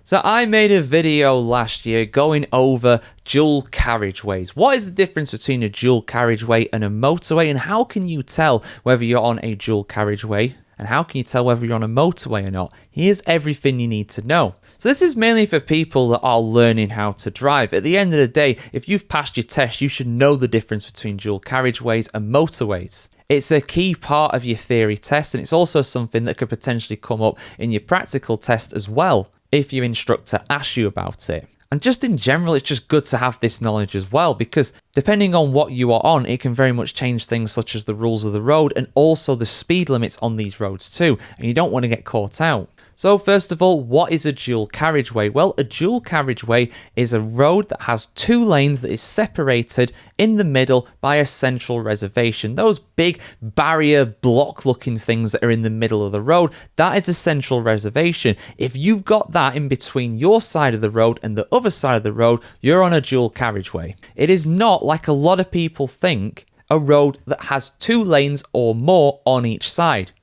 So I made a video last year going over dual carriageways. What is the difference between a dual carriageway and a motorway, and how can you tell whether you're on a dual carriageway, and how can you tell whether you're on a motorway or not? Here's everything you need to know. So this is mainly for people that are learning how to drive. At the end of the day, if you've passed your test, you should know the difference between dual carriageways and motorways. It's a key part of your theory test, and it's also something that could potentially come up in your practical test as well, if your instructor asks you about it. And just in general, it's just good to have this knowledge as well, because depending on what you are on, it can very much change things such as the rules of the road and also the speed limits on these roads too, and you don't want to get caught out. So first of all, what is a dual carriageway? Well, a dual carriageway is a road that has two lanes that is separated in the middle by a central reservation. Those big barrier block looking things that are in the middle of the road, that is a central reservation. If you've got that in between your side of the road and the other side of the road, you're on a dual carriageway. It is not, like a lot of people think, a road that has two lanes or more on each side.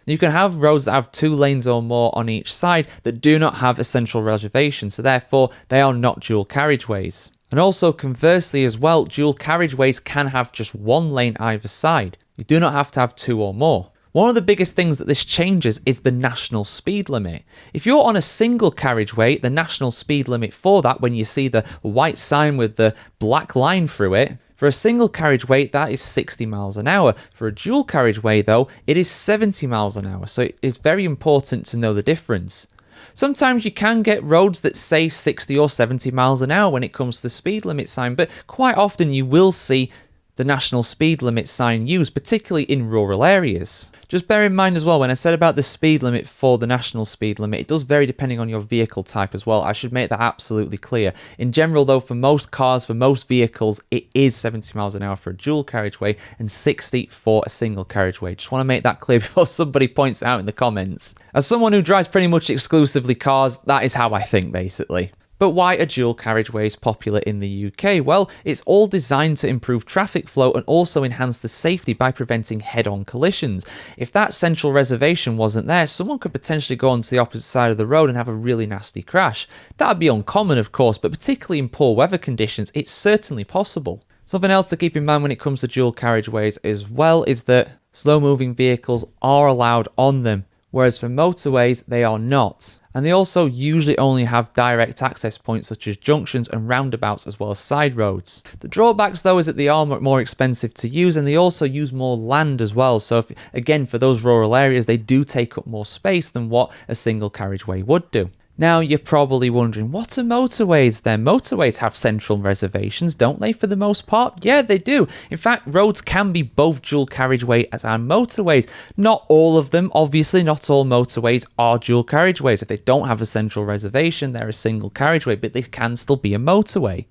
You can have roads that have two lanes or more on each side that do not have a central reservation, so therefore they are not dual carriageways. And also conversely as well, dual carriageways can have just one lane either side. You do not have to have two or more. One of the biggest things that this changes is the national speed limit. If you're on a single carriageway, the national speed limit for that, when you see the white sign with the black line through it, for a single carriageway, that is 60 miles an hour. For a dual carriageway, though, it is 70 miles an hour. So it's very important to know the difference. Sometimes you can get roads that say 60 or 70 miles an hour when it comes to the speed limit sign, but quite often you will see the national speed limit sign used, particularly in rural areas. Just bear in mind as well, when I said about the speed limit for the national speed limit, it does vary depending on your vehicle type as well. I should make that absolutely clear. In general though, for most cars, for most vehicles, it is 70 miles an hour for a dual carriageway and 60 for a single carriageway. Just want to make that clear before somebody points it out in the comments. As someone who drives pretty much exclusively cars, that is how I think basically. But why are dual carriageways popular in the UK? Well, it's all designed to improve traffic flow and also enhance the safety by preventing head-on collisions. If that central reservation wasn't there, someone could potentially go onto the opposite side of the road and have a really nasty crash. That would be uncommon, of course, but particularly in poor weather conditions, it's certainly possible. Something else to keep in mind when it comes to dual carriageways as well is that slow-moving vehicles are allowed on them, whereas for motorways, they are not. And they also usually only have direct access points such as junctions and roundabouts as well as side roads. The drawbacks though is that they are more expensive to use, and they also use more land as well. So again, for those rural areas, they do take up more space than what a single carriageway would do. Now, you're probably wondering, what are motorways then? Motorways have central reservations, don't they, for the most part? Yeah, they do. In fact, roads can be both dual carriageway and motorways. Not all of them, obviously, not all motorways are dual carriageways. If they don't have a central reservation, they're a single carriageway, but they can still be a motorway.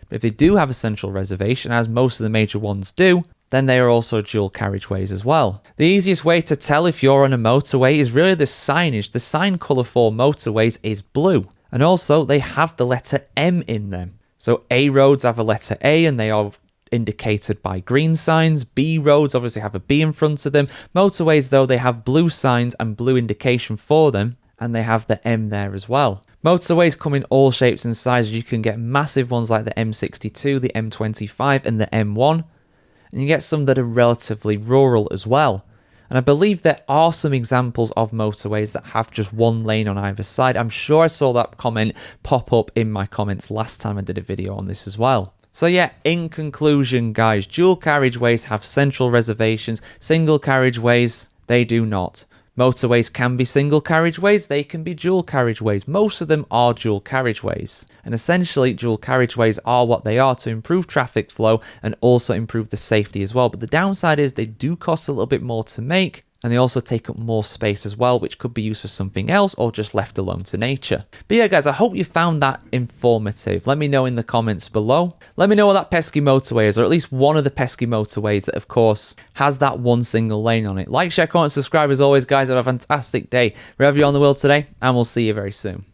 But if they do have a central reservation, as most of the major ones do, then they are also dual carriageways as well. The easiest way to tell if you're on a motorway is really the signage. The sign colour for motorways is blue. And also, they have the letter M in them. So A roads have a letter A and they are indicated by green signs. B roads obviously have a B in front of them. Motorways, though, they have blue signs and blue indication for them, and they have the M there as well. Motorways come in all shapes and sizes. You can get massive ones like the M62, the M25 and the M1. And you get some that are relatively rural as well. And I believe there are some examples of motorways that have just one lane on either side. I'm sure I saw that comment pop up in my comments last time I did a video on this as well. So yeah, in conclusion guys, dual carriageways have central reservations, single carriageways, they do not. Motorways can be single carriageways, they can be dual carriageways. Most of them are dual carriageways. And essentially, dual carriageways are what they are to improve traffic flow and also improve the safety as well. But the downside is they do cost a little bit more to make, and they also take up more space as well, which could be used for something else or just left alone to nature. But yeah guys, I hope you found that informative. Let me know in the comments below. Let me know what that pesky motorway is, or at least one of the pesky motorways that of course has that one single lane on it. Like, share, comment, subscribe as always guys. Have a fantastic day wherever you're on the world today, and we'll see you very soon.